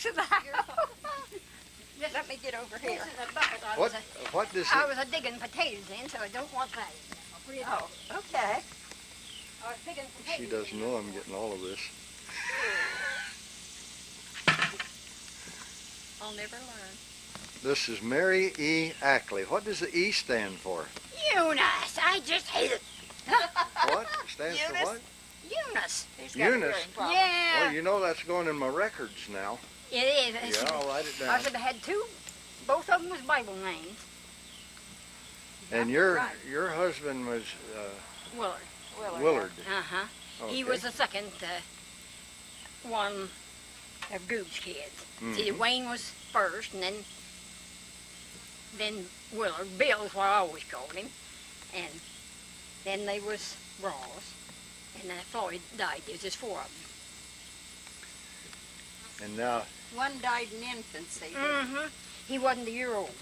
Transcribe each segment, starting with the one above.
of the house. Let me get over here. I was digging potatoes in, so I don't want that. Oh, okay. I was digging potatoes. She doesn't know I'm getting all of this. I'll never learn. This is Mary E. Ackley. What does the E stand for? Eunice, I just hate it. What? Stands for what? Eunice. Eunice? Yeah. Well, you know that's going in my records now. It is. Yeah, I'll write it down. I should have had two. Both of them was Bible names. And your husband was Willard. Willard. Uh-huh. Okay. He was the second one of Goob's kids. See, Wayne was first, and then Willard. Bill's what I always called him. And then they was Ross. And then Floyd died. There was just four of them. And now... One died in infancy. Mm-hmm. He wasn't a year old.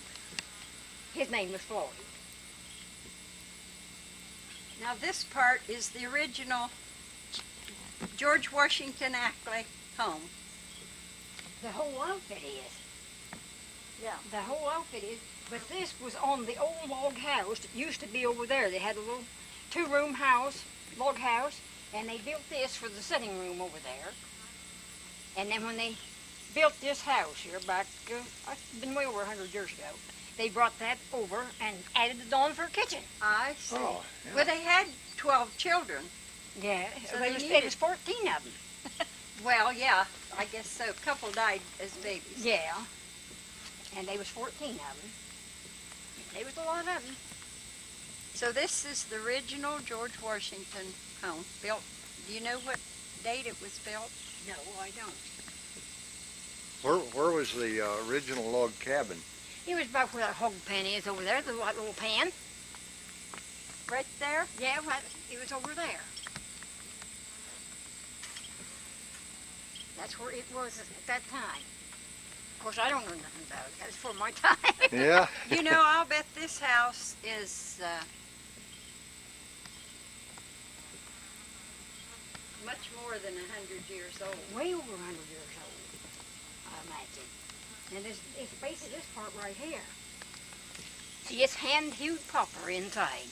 His name was Floyd. Now this part is the original George Washington Ackley home. The whole outfit is. Yeah. The whole outfit is. But this was on the old log house that used to be over there. They had a little two-room house, log house, and they built this for the sitting room over there. And then when they built this house here back, it's been way over 100 years ago, they brought that over and added it on for a kitchen. I see. Oh, yeah. Well, they had 12 children. Yeah, So it was 14 of them. Well, yeah, I guess so. A couple died as babies. Yeah, and they was 14 of them. There was a lot of them. So this is the original George Washington home, built. Do you know what date it was built? No, I don't. Where was the original log cabin? It was about where that hog pan is over there, the white little pan. Right there? Yeah, right, it was over there. That's where it was at that time. Of course, I don't know nothing about it. That was for my time. Yeah. You know, I'll bet this house is much more than 100 years old. Way over 100 years old, I imagine. And it's basically this part right here. See, it's hand-hewed popper inside.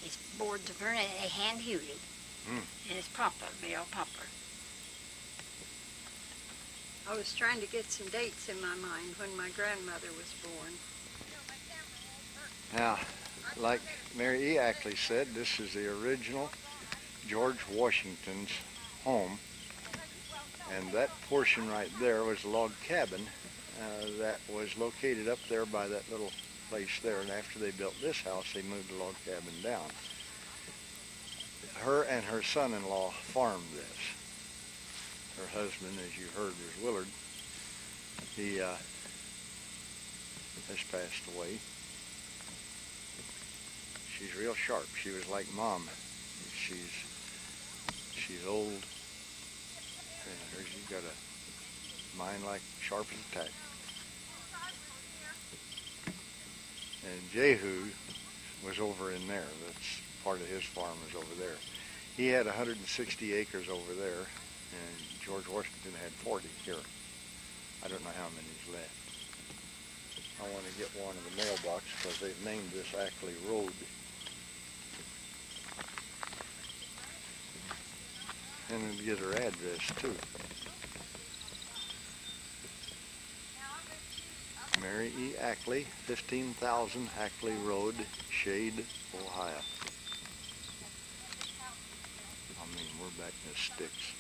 It's boards of fern, and they hand-hewed it. And it's popper, real popper. I was trying to get some dates in my mind when my grandmother was born. Now, like Mary E. Ackley said, this is the original George Washington's home. And that portion right there was a log cabin that was located up there by that little place there. And after they built this house, they moved the log cabin down. Her and her son-in-law farmed this. Her husband, as you heard, was Willard. He has passed away. She's real sharp. She was like Mom. She's old. And she's got a mind like sharp as a tack. And Jehu was over in there. That's part of his farm was over there. He had 160 acres over there, and George Washington had 40 here. I don't know how many's left. I want to get one in the mailbox because they've named this Ackley Road. And then get her address too. Mary E. Ackley, 15,000 Ackley Road, Shade, Ohio. I mean, we're back in the sticks.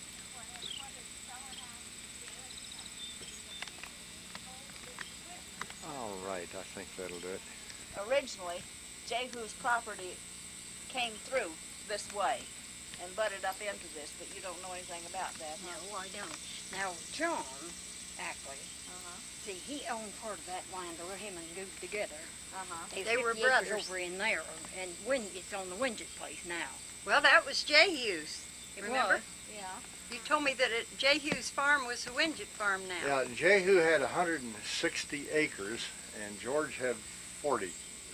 All right, I think that'll do it. Originally, Jehu's property came through this way and butted up into this, but you don't know anything about that, huh? No, I don't. Now, John Ackley, see, he owned part of that land over, him and Goob together. They were 50 acres brothers. over in there, and it's on the Winget place now. Well, that was Jehu's. Remember? Yeah. You told me that Jehu's farm was the Winget farm now. Yeah, Jehu had 160 acres, and George had 40,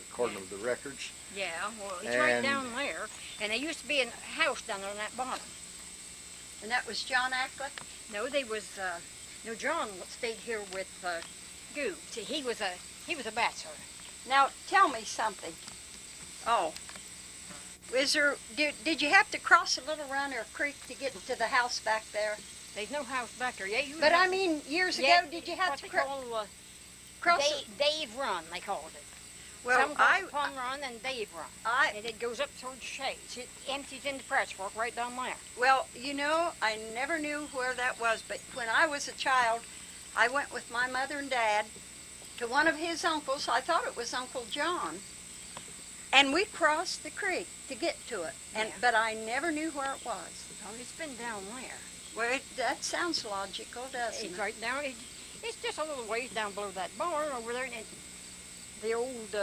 according to the records. Yeah, well, it's right down there, and there used to be a house down there on that bottom. And that was John Ackley? No, they was No, John stayed here with Goo. See, he was a bachelor. Now, tell me something. Oh. Did you have to cross a little run or creek to get to the house back there? There's no house back there. Yeah, But I mean, years ago, did you have to cross? Dave Run, they called it. Well, Some call it Plum Run and Dave Run. And it goes up towards Shades. It empties into Patchwork right down there. Well, you know, I never knew where that was, but when I was a child, I went with my mother and dad to one of his uncles. I thought it was Uncle John. And we crossed the creek to get to it, but I never knew where it was. Oh, it's been down there. Well, that sounds logical, doesn't it? It's right down. It's just a little ways down below that barn over there. And the old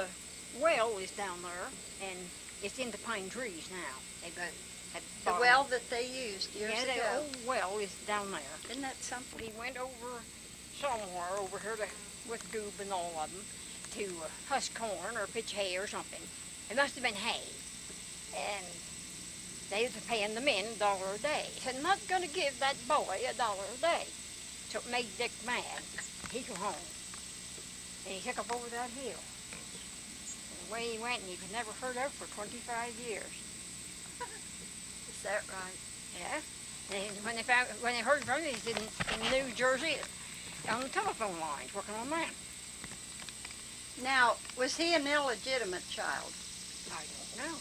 well is down there, and it's in the pine trees now. They both the well that they used years ago. Yeah, the old well is down there. Isn't that something? He went over somewhere over here with Goob and all of them to husk corn or pitch hay or something. It must have been hay. And they was paying the men $1 a day. He said, I'm not going to give that boy $1 a day. So it made Dick mad. He go home. And he took up over that hill. And away he went, and he was never heard of for 25 years. Is that right? Yeah. And when they heard from him, he's in New Jersey on the telephone lines working on that. Now, was he an illegitimate child? I don't know.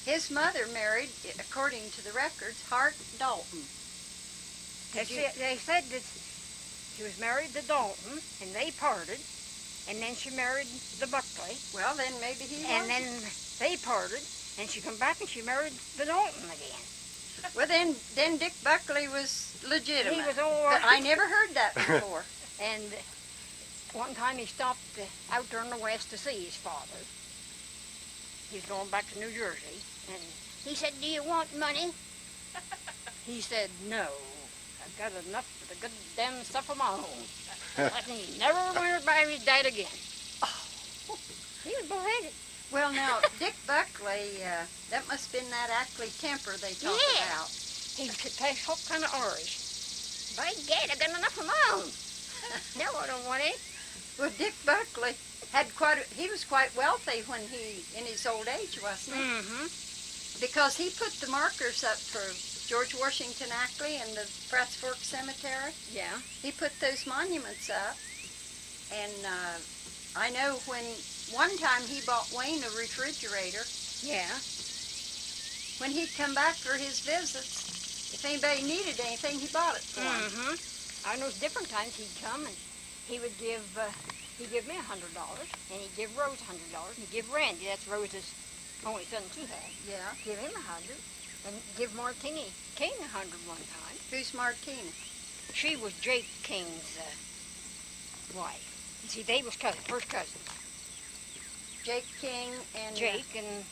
His mother married, according to the records, Hart Dalton. They said that she was married to Dalton, and they parted, and then she married the Buckley. Well, then maybe he And then they parted, and she come back and she married the Dalton again. Well, then Dick Buckley was legitimate. He was all right. But I never heard that before. And one time he stopped out there in the west to see his father. He's going back to New Jersey, and he said, do you want money? He said, no. I've got enough of the good damn stuff of my own. And he never went by his dad again. Oh. He was bullheaded. Well, now, Dick Buckley, that must have been that Ackley temper they talked about. He could taste all kind of Irish. By gad, I've got enough of my own. No, I don't want it. Well, Dick Buckley he was quite wealthy when in his old age, wasn't he? Mm-hmm. Because he put the markers up for George Washington Ackley and the Pratt's Fork Cemetery. Yeah. He put those monuments up. And I know one time he bought Wayne a refrigerator. Yeah. When he'd come back for his visits, if anybody needed anything, he bought it for him. Mm-hmm. I know different times he'd come and he would give me $100, and he'd give Rose $100, and he'd give Randy, that's Rose's only son she had. Yeah. Give him $100, and give Martini King $100 one time. Who's Martina? She was Jake King's wife. You see, they was first cousins. Jake King and Jake and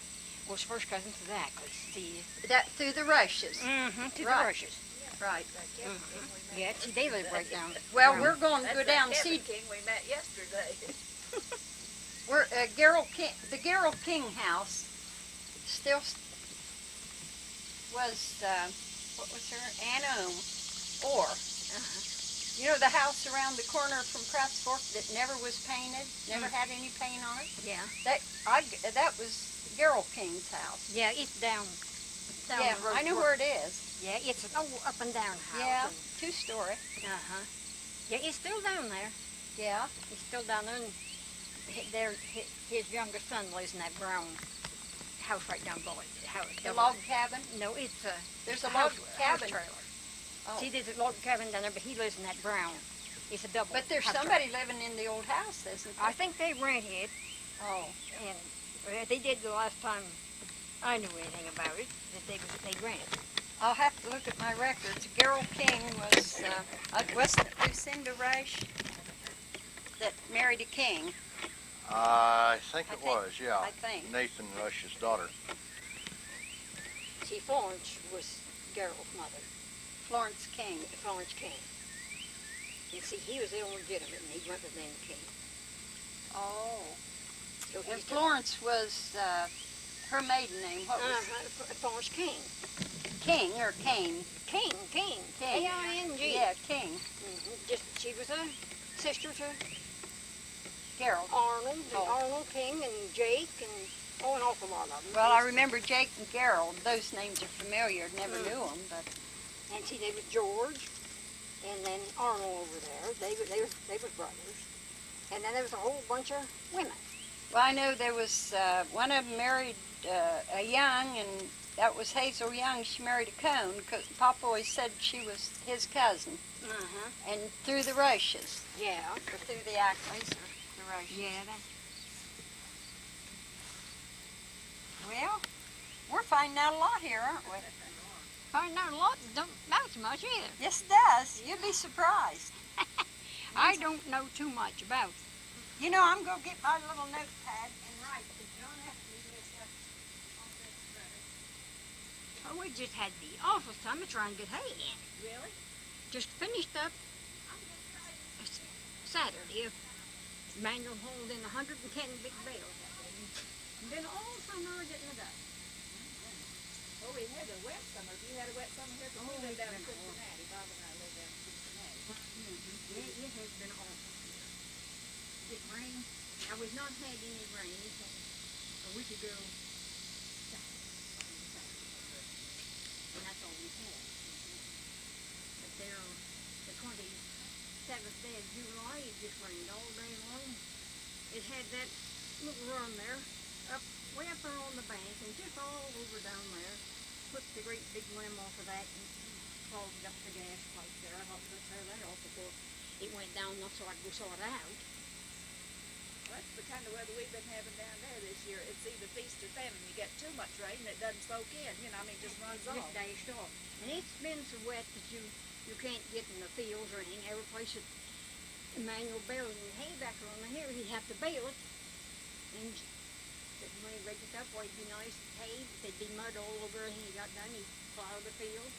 was first cousin to the Ackleys. See, that through the Rushes. Mm-hmm. To Right. the Rushes. Right. Mm-hmm. Yeah, see, they live right down. Well, around. we're going to go down and see. King we met yesterday. We're the Gerald King house still was what was her Anna or you know the house around the corner from Pratt's Fork that never was painted, never had any paint on it. Yeah. That was Gerald King's house. Yeah, it's down Yeah, the road. I know where it is. Yeah, it's an old up and down house. Yeah, 2-story. Uh-huh. Yeah, it's still down there. Yeah. It's still down there, and his youngest son lives in that brown house right down below it. The log cabin. No, it's There's a house, log cabin. house trailer. Oh. See, there's a log cabin down there, but he lives in that brown. It's a double. But there's house somebody trailer. living in the old house, isn't there? I think they rented, Oh. and they did the last time I knew anything about it. That they rented. I'll have to look at my records. Gerald King was, wasn't it Lucinda Rush that married a king? I think I it think- was, yeah. I think. Nathan Rush's daughter. See, Florence was Gerald's mother, Florence King. Florence King. You see, he was illegitimate, and he went with Lynn King. Oh. So And he's Florence was her maiden name. What was Florence King. King or Kane? King. King. K-I-N-G. Yeah, King. Just she was a sister to Gerald. Arnold, and Oh. Arnold King, and Jake, and an awful lot of them. Well, I remember Jake and Gerald. Those names are familiar. Never knew them, but And see, they was George, and then Arnold over there. They was brothers. And then there was a whole bunch of women. well, I know there was one of them married a Young, and that was Hazel Young. She married a Cone because Papa always said she was his cousin. And through the Rushes, Yeah. or through the Ackleys, or the Rushes. Yeah, that. Well, we're finding out a lot here, aren't we? Finding out a lot don't amount to much either. Yes, it does. You'd be surprised. I don't know too much about it. You know, I'm going to get my little notepad and write, because John Ackley lives up on this road. Oh, we just had the awful time of trying to get hay in. Really? Just finished up Saturday. Manual hauled in 110 big bales that day. And then all summer getting it up. Well, we had a wet summer. Have you had a wet summer here? 'Cause we live down in Cincinnati. Bob and I live down in Cincinnati. It has been awful here. It rained. Now, we've not had any rain. We had a week ago and that's all we've had. But there, the 27th day of July, it just rained all day long. It had that little run there, way up there on the bank, and just all over down there. Put the great big limb off of that and clogged up the gas pipe there. I thought to tear that off before it went down, not so I could go saw it out. Well, that's the kind of weather we've been having down there this year. It's either feast or famine. You get too much rain, it doesn't soak in. You know, I mean, it just runs Just off. dashed off. And it's been so wet that you can't get in the fields or anything. Every place that Emmanuel baling the hay back around here, he'd have to bale it. And when he raked it up, well, it'd be nice hay, but there'd be mud all over it. And he got done, he'd plow the field.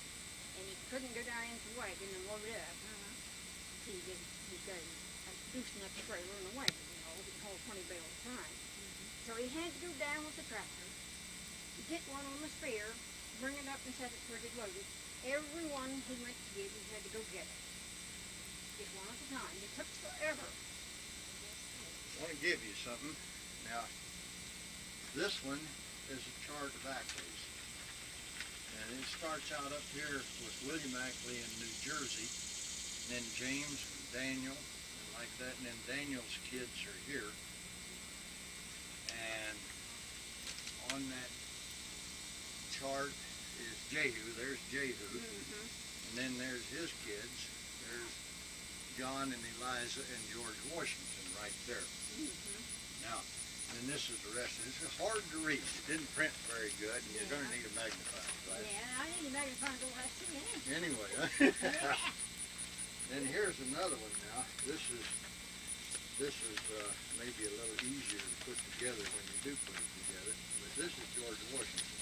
And he couldn't go down into the wagon and load it up. So he'd go loosen up the trailer and the wagon, you know, he could haul 20 bales at a time. So he had to go down with the tractor, get one on the spear, bring it up and set it where it loaded. Every one he went to get, he had to go get it. Just one at a time. It took forever. I want to give you something. Now, this one is a chart of Ackley's. And it starts out up here with William Ackley in New Jersey, and then James and Daniel, and like that, and then Daniel's kids are here. And on that chart is Jehu. There's Jehu. And then there's his kids. There's John and Eliza and George Washington right there. Now, and this is the rest of it. It's hard to read. It didn't print very good, and you're going to need a magnifying glass. Yeah, I need a magnifying glass too, yeah. Anyway, then here's another one now. This is maybe a little easier to put together when you do put it together. But this is George Washington.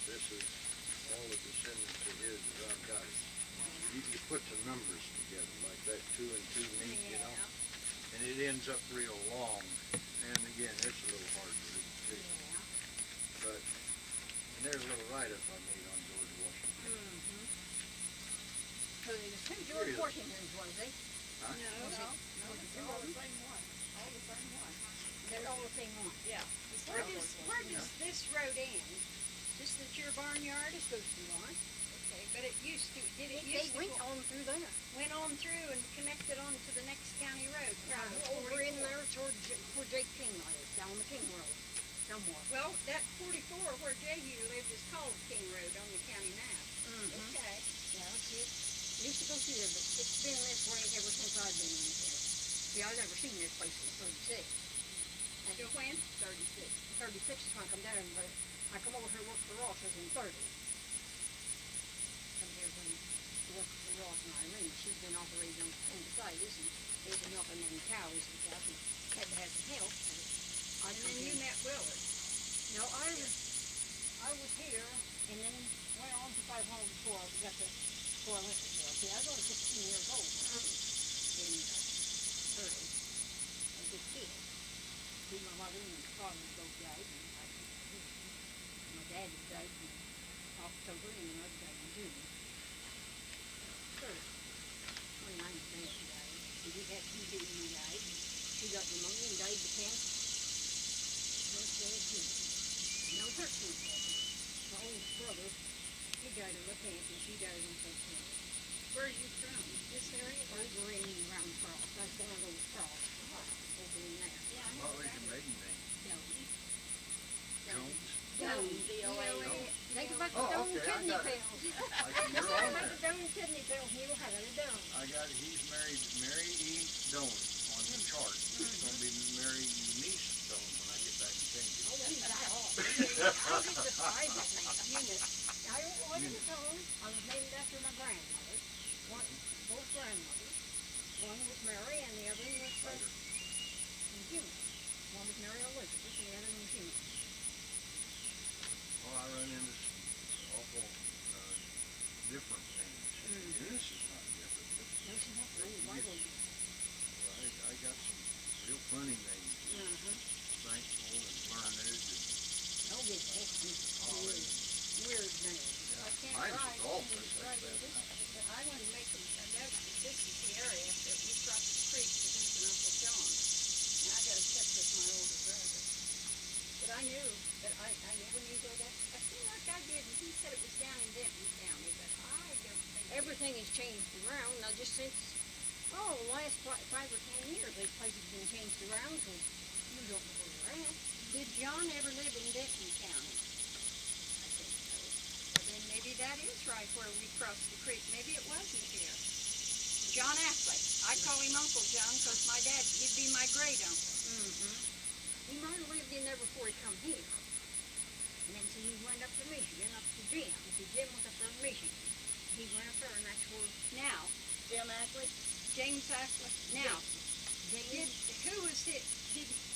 This is all the descendants of his as I've got it. You put the numbers together like that, 2 and 2 meet, you know, and it ends up real long. And again, it's a little hard to read too. But and there's a little write-up I made on George Washington. So there was two George Washingtons, was they? Huh? No, it's all the same one. All the same one. They're all the same one. Yeah. Where does this road end? Just at your barnyard? It goes through on. Okay, but it used to, did it They used to went go, on through there. went on through and connected on to the next county road? Over in there towards where Jake King lives, down the King Road. Somewhere. Well, that 44 where Jehu lived is called King Road on the county map. Okay. Yeah, it used to go through there, but it's been this way ever since I've been in here. See, I've never seen this place in 36. So when? 36. 36 is when I come down, but I come over here to work for Ross, I was in 30. Come here when to work for Ross and Irene. She's been operating on the side, and they've been helping them cows and stuff, and had to have some help. And then you met Willard. No, I was here, and then went on to 5 home before I got to, before I went to jail. See, I was only 16 years old when I was in 30. A good kid. See, my mother and my father both died, and my dad had died in October, and my mother died in June. after he died. She got pneumonia and died the 10th. No, 13th. My oldest brother, he died of leukemia, and she died on 13th. Where are you from? This area? Over in Round Cross. I was born over Cross. Over in there. Yeah, I What know was that. your maiden name? Doane. Jones? Doane. Think about the Oh, Doane okay, I kidney got it. pills. You're Think on about there. the Doane kidney pills. You'll have it done. I got it. He's married Mary E. Doane on the chart. It's going to be Mary Eunice Doane when I get back and change it. Oh, he's that hard. I just despise that name. Eunice. I wasn't Doane. I was named after my grandmother. Both grandmothers. One was Mary and the other was Eunice. One was Mary Elizabeth and the other was Eunice. Well, I run into some awful different names. Eunice is not different. No, she's not really white one. Well, I got some real funny names. Thankful and learned and Oh, good. Weird name. I can't Mine's ride Adolphus, in that's riding bad this, enough. but I want to make a note that this is the area that we crossed the creek to visit Uncle John. And I got to check with my older brother. But I knew that I never knew where that, I feel like I did, and he said it was down in Denton County, but I don't think. Everything has changed around. Now, just since, the last 5 or 10 years, these places have been changed around, so you don't know where they're at. Did John ever live in Denton County? I think so. Well, then maybe that is right where we crossed the creek. Maybe it wasn't here. John Ackley. I call him Uncle John because my dad, he'd be my great uncle. He might have lived in there before he come here. And then so he went up to Michigan, up to Jim. See, Jim was up there in Michigan. He went up there, and that's where Now, Jim Ackley? James Ackley. Now, James. who was it?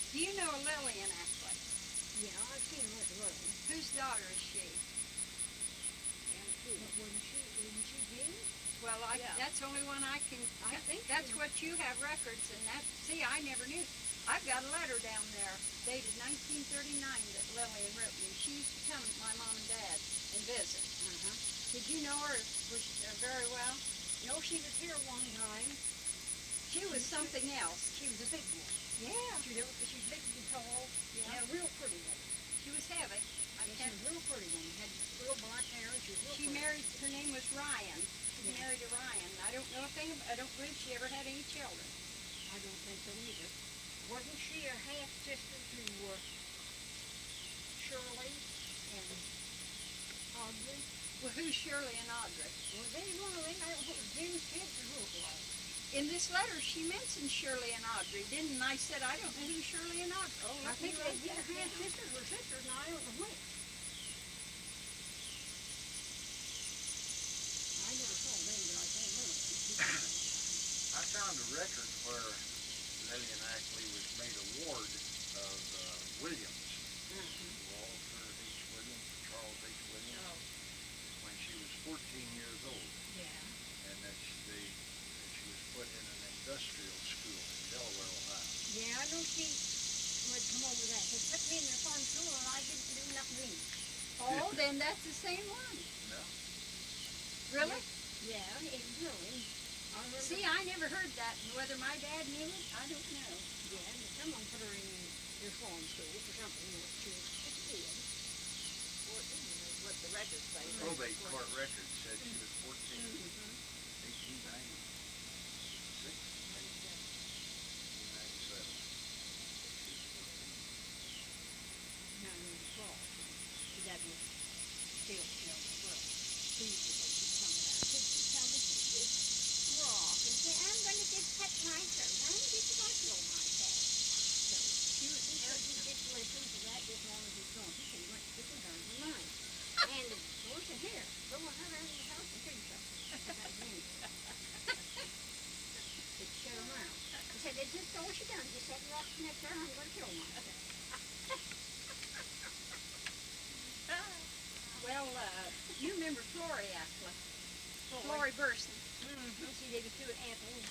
Do you know Lillian Ackley? Yeah, I've seen him with the road. Whose daughter is she? But wasn't she James? Well, Yeah. that's the only one I can. I think that's so. what you have records, and that. See, I never knew. I've got a letter down there dated 1939 that Lillian wrote me. She used to come with my mom and dad and visit. Did you know her very well? No, she was here one time. She was something else. She was a big one. Yeah, She was big and tall. Yeah. And a real pretty one. she was heavy. She was a real pretty one. Had real black hair, and she was real She pretty. married. Her name was Ryan. She Yeah. married a Ryan. I don't know if I don't believe she ever had any children. I don't think so either. Wasn't she a half sister to Shirley and Audrey? Well, who's Shirley and Audrey? Was any one of them? I don't know if it was Jim's kids or who it was. In this letter, she mentioned Shirley and Audrey, didn't? I said I don't know who Shirley and Audrey. Oh, I think they wrote either that half down. sisters or sisters, and I don't know which. I never saw them, but I saw one of them. I found a record where Lillian Ackley was made a ward of Williams. Walter H. Williams, Charles H. Williams, when she was 14 years old. Yeah. And that she was put in an industrial school in Delaware, Ohio. Yeah, I know she would come over that. They put me in the farm school, and I didn't do nothing. Oh, then that's the same one. No. Really? Yeah, it was really. I remember. See, I never heard that. Whether my dad knew it, I don't know. Yeah, and someone put her in their farm school for something that she was a kid. 14 is what the records say. Probate court record said she was 14. 1896. 1897. Now in the fall. That was still well. She used to say she'd come back. She'd tell me she'd just rock and say, I'm going to just cut my throat. I'm just going to kill myself. So she was just listen to that just long as he's going. She went to the darn line. And the boy said, here, go on out there in the house and finish up. That's me. It shut him out. I said, it's just all she done. Just said, rock next there, I'm going to kill myself. Well, you remember Florrie Ackley? Florrie Burson. See, they were two apples.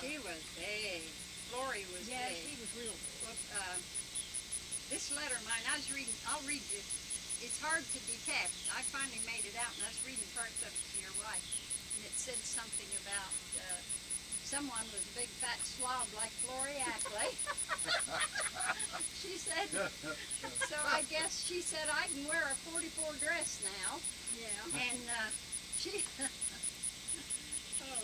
She was big. Florrie was Yeah, big. she was real big. Well, this letter of mine, I'll read you. It's hard to detect. I finally made it out, and I was reading parts of it to your wife, and it said something about someone was a big fat slob like Florrie Ackley. She said, so I guess she said I can wear a 44 dress now. Yeah. And she, oh,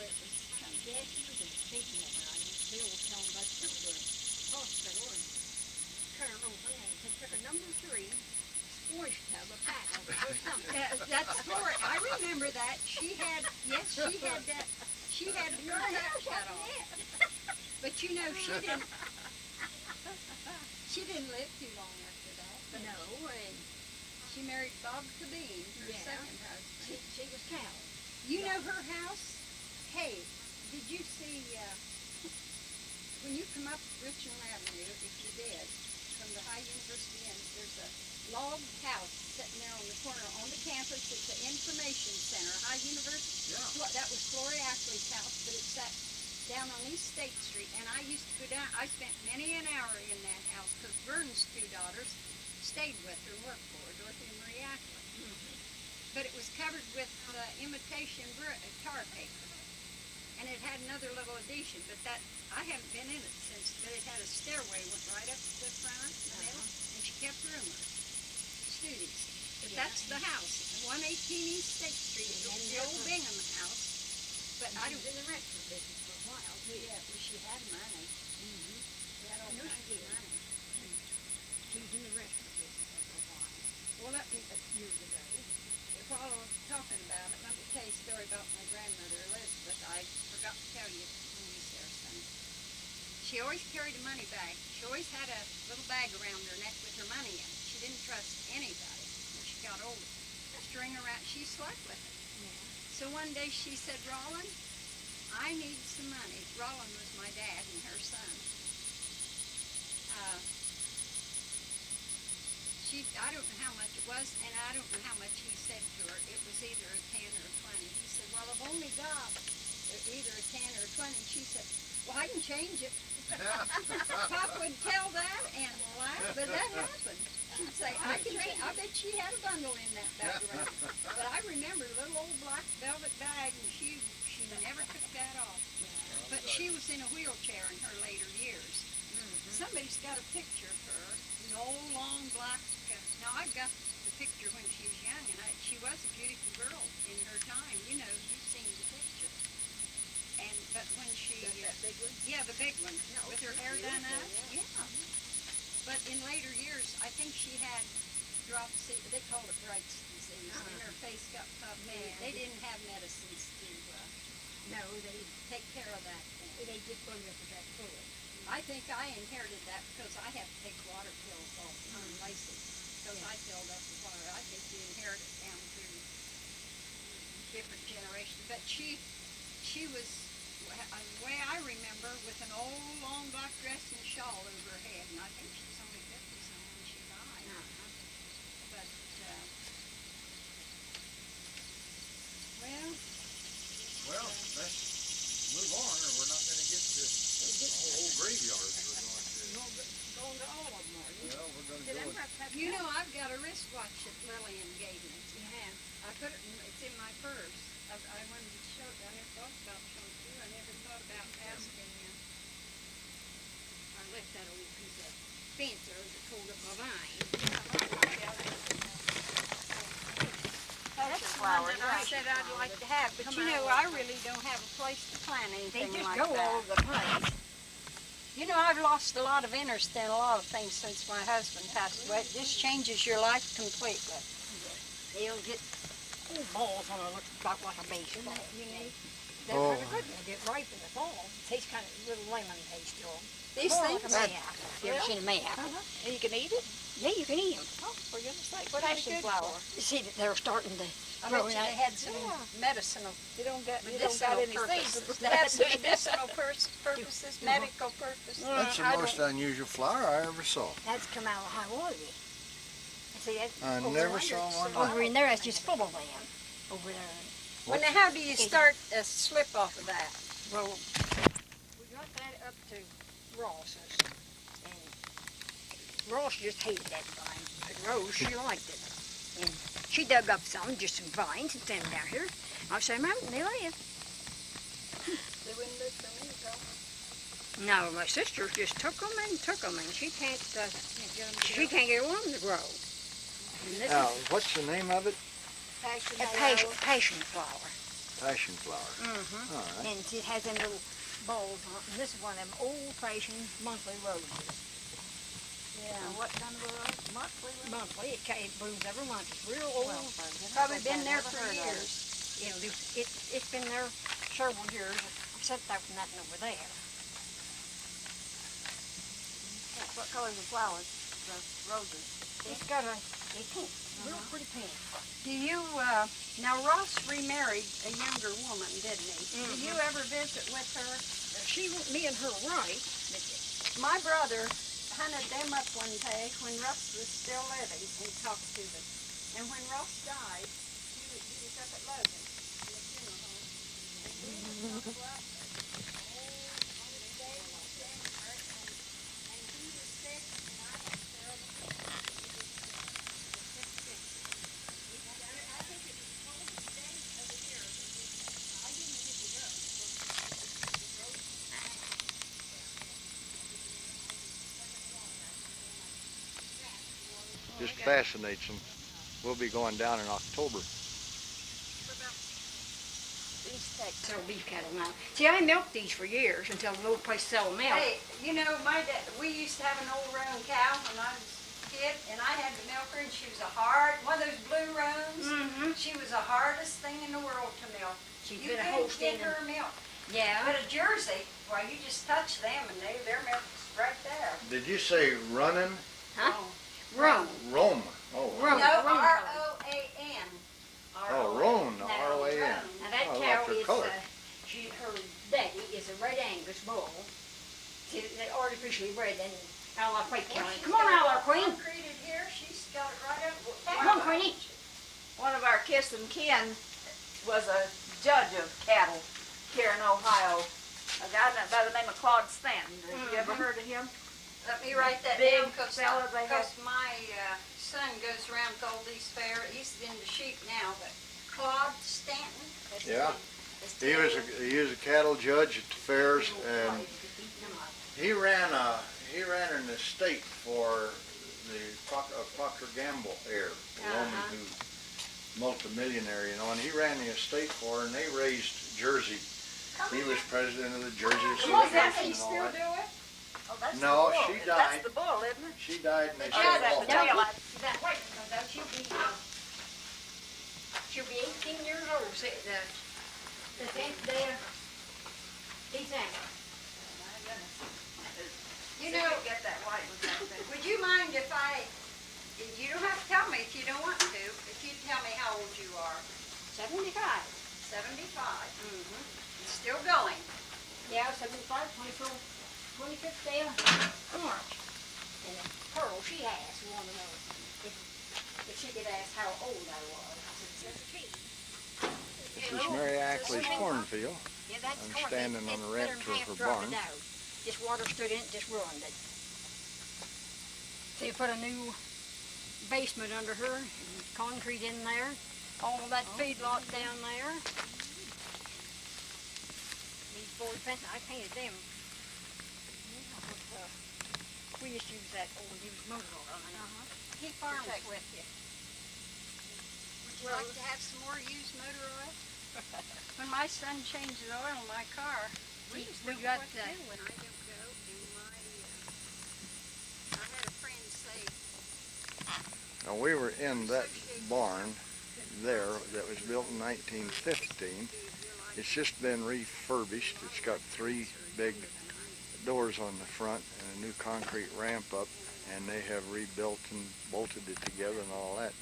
it was kind of, Yeah, she was a big woman. I used to Bill was telling about she was a hospital and turned over and took a number 3 squish tub of fat over her stomach. that's Florrie. I remember that. She had, yes, she had that. She had her hair cut off. But you know, she didn't live too long after that. But No, and she married Bob Cabine, her Yeah. second husband. she was cow. You know her house? Hey, did you see, when you come up Richmond Avenue, if you did, from the High University end, there's a log house sitting there on the corner on the campus. It's an information center, High University. Yeah. That was Florrie Ackley's house, but it's that down on East State Street. And I used to go down, I spent many an hour in that house because Vern's 2 daughters stayed with her and worked for her, Dorothy and Marie Ackley. But it was covered with imitation tar paper. And it had another little addition, but that, I haven't been in it since, but it had a stairway, went right up to the front, the middle, and she kept roomers, students. But that's the house, 118 East State Street, it was the old Bingham house. But I don't, in the restaurant business for a while, too. yeah, well, she had money. She had all No, kinds she of didn't. money. She was in the restaurant business for a while, Well, let me, years ago. while I was talking about it, let me tell you a story about my grandmother Elizabeth. I forgot to tell you when we was there Sunday. She always carried a money bag. She always had a little bag around her neck with her money in it. She didn't trust anybody when she got older. String around, she slept with it. Yeah. So one day she said, Roland, I need some money. Roland was my dad and her son. I don't know how much it was, and I don't know how much he said to her. It was either a 10 or a 20. He said, well, I've only got either a 10 or a 20. And she said, well, I can change it. Pop would tell that and laugh, but that happened. She'd say, I can change. I bet she had a bundle in that bag around. But I remember a little old black velvet bag, and she never took that off. But she was in a wheelchair in her later years. Somebody's got a picture of her, an old long black. Now I've got the picture when she was young, and she was a beautiful girl in her time. You know, you've seen the picture. But when she, That big one? yeah, the big one, with her hair done up, yeah. But in later years, I think she had dropsy. They called it Bright's disease, and her face got puffed. They didn't have medicines to No, they take care of that thing. just put her for that fluid. I think I inherited that because I have to take water pills all the time, laces, because I filled up with water. I think you inherit it down through different generations. But she was, the way I remember, with an old long black dress and shawl over her head, and I think she was only 50-something when she died. But, Well, let's move on, or we're not going to get to the whole graveyard. We're Going to all of them, are you? well, we're going to Did go. I have to have you know, I've got a wristwatch that Lillian gave me. You have. I put it in, it's in my purse. I wanted to show it. I never thought about showing it to you. I never thought about asking you. I left that old piece of fence there that pulled up my vine. That's the flower, one that I said I'd like to have, but you know, I really don't have a place to plant They anything just like go that. all over the place. You know, I've lost a lot of interest in a lot of things since my husband passed away. It just changes your life completely. They'll get balls on it, look like a baseball. They're Oh. pretty good. They get ripe in the fall. Tastes kind of a little lemon taste to them. These More things, like a mayapple. You ever seen a mayapple? And you can eat it? Yeah, you can eat them. oh, for goodness sake, What that's passion good flower? for. You see that they're starting to I bet grow you now. they had some medicinal You don't got medicinal any purposes. seeds. They had some medicinal purposes, medical purposes. That's the most unusual flower I ever saw. That's come out of high water. And see that I over never there, saw one over like in there. That's just full of them. Over there. Well, now, how do you start a slip off of that? Well, we got that up to Ross's, and Ross just hated that vine, but Rose, she liked it. And she dug up some, just some vines, and sent them down here. I said, Mom, they live. They wouldn't live No, my sister just took them, and she can't get one to grow. And this Now, what's the name of it? is a passion flower. Passion flower. Mm-hmm. All right. And it has them little bulbs on it. And this is one of them old-fashioned monthly roses. Yeah. And what kind of a rose? Monthly. It blooms every month. It's real old. Probably been there for years. It's been there several years, except that nothing over there. What color's the flowers? The roses? It's got a pink, real pretty pink. Do you, now Ross remarried a younger woman, didn't he? Did you ever visit with her? Me and her right. My brother hunted them up one day when Russ was still living and talked to them. And when Ross died, he was up at Logan in the funeral home. And we were talking about Just fascinates them. We'll be going down in October. Sell beef cattle now. See, I milked these for years until the little place sell milk. Hey, you know, my dad, we used to have an old roan cow when I was a kid, and I had to milk her, and she was one of those blue roans. Mm-hmm. She was the hardest thing in the world to milk. She's You been a couldn't Holstein. get her milk. Yeah. But a Jersey, well, you just touch them, and their milk's right there. Did you say running? Huh? Oh. Rome. Rome. Oh, Rome. No, Roan color. R-O-A-N. Oh, Roan. R-O-A-N. Now that Oh, I cow like her is, color. her daddy is a red Angus bull. See, they artificially bred in Allar Quake County. Come on, Allar Queen. Concreted here, she's got it right up. Come on, Queenie. One of our kiss and kin was a judge of cattle here in Ohio. A guy by the name of Claude Stanton. Have you ever heard of him? Let me write that Big down because fella they have. my son goes around to all these fairs. He's into sheep now, but Claude Stanton. That's his Yeah. name. He was a cattle judge at the fairs, and he ran an estate for the Procter Gamble heir, the woman who multimillionaire, you know, and he ran the estate for her, and they raised Jersey. He was president of the Jersey Does that Association he and all still that. do it? Oh, that's No, the bull. she That's died. the bull, isn't it? She died, and they Oh, sold that's off. the tail. She'll be 18 years old. See, the day of December. You know, Get that white with that thing. would you mind if you don't have to tell me if you don't want to, if you tell me how old you are? 75. 75. It's still going. Yeah, 75, 25th day of March. And the pearl she asked, we want to know if she could ask how old I was. I said, 17. This is Mary Ackley's cornfield. Yeah, that's I'm corn. standing on the ramp to her barn. This water stood in it, just ruined it. They put a new basement under her, and concrete in there, all that feedlot down there. These board fences, I painted them. We used to use that old used motor oil. He farms with you. Would you like to have some more used motor oil? When my son changes oil in my car, we got when I don't go. I had a friend say. Now, we were in that barn there that was built in 1915. It's just been refurbished. It's got 3 big doors on the front and a new concrete ramp up, and they have rebuilt and bolted it together and all that.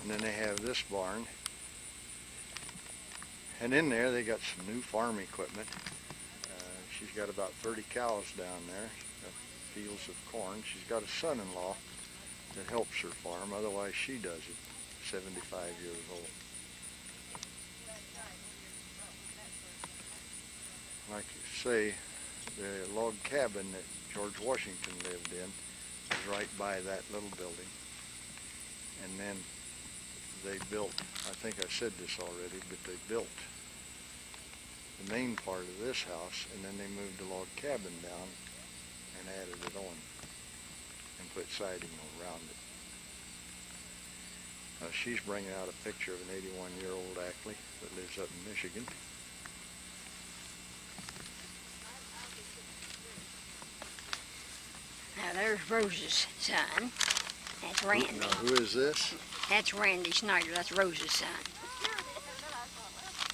And then they have this barn, and in there they got some new farm equipment. She's got about 30 cows down there, fields of corn. She's got a son-in-law that helps her farm, otherwise she does it, 75 years old. Like you say, the log cabin that George Washington lived in is right by that little building. And then they built, I think I said this already, but they built the main part of this house, and then they moved the log cabin down and added it on and put siding around it. She's bringing out a picture of an 81-year-old Ackley that lives up in Michigan. Now there's Rose's son. That's Randy. Now, who is this? That's Randy Snyder. That's Rose's son.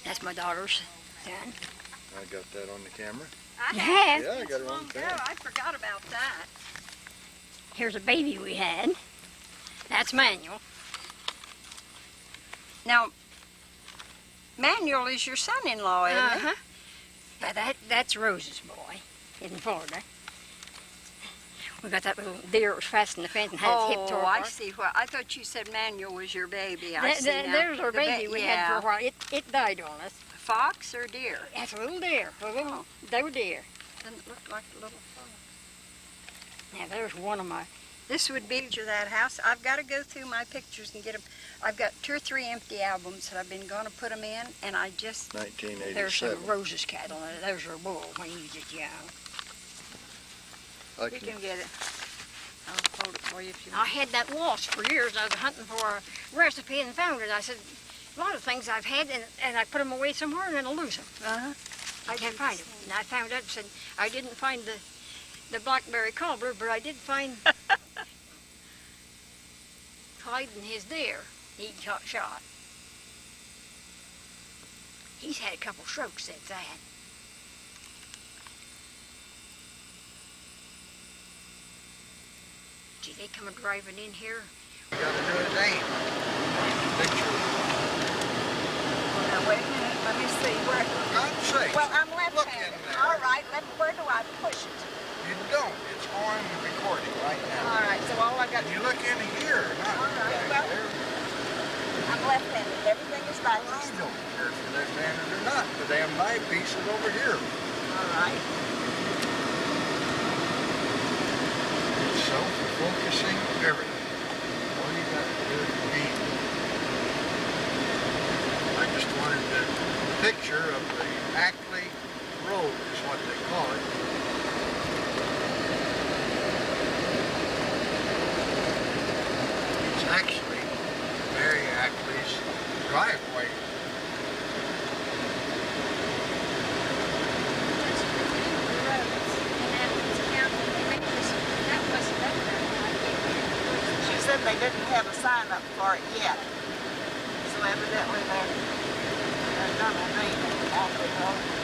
That's my daughter's son. I got that on the camera. I You had have? Yeah, I got it on long ago. camera. I forgot about that. Here's a baby we had. That's Manuel. Now, Manuel is your son-in-law, isn't he? Uh-huh. But that's Rose's boy in Florida. We got that little deer that was fast in the fence and had its hip tore I apart. see. Well, I thought you said Manuel was your baby. I see now. There's our The baby we had for a while. It died on us. Fox or deer? That's a little deer. They were deer. Doesn't look like a little fox. Now there's one of my. This would be to that house. I've got to go through my pictures and get them. I've got 2 or 3 empty albums that I've been going to put them in, and I just... 1987. There's some Rose's cattle in it. There's her bull when he was just young. I You can, can get it. I'll hold it for you if you I want. had that wasp for years. I was hunting for a recipe and found it. I said, a lot of things I've had, and I put them away somewhere and then I lose them. Uh-huh. I can't find them. And I found out and said, I didn't find the blackberry cobbler, but I did find Clyde and his deer. He got shot. He's had a couple strokes since that. Gee, they come driving in here. we got to do his name. Picture. Well, now, wait a minute, let me see where. For God's sake. Well, I'm Look in left-handed. there. All right, where do I push it? You don't. It's on recording right now. All right, so all I got And to you look in here, not All right, back well- there. I'm left-handed. Everything is I backwards. don't care if you're left-handed or not. The damn knife piece is over here. All right. It's self-focusing everything. All you got to do is be. I just wanted the picture of the Ackley Road is what they call it. It's actually Mary Ackley's driveway. She said they didn't have a sign up for it yet. So evidently they're gonna name it Ackley Road.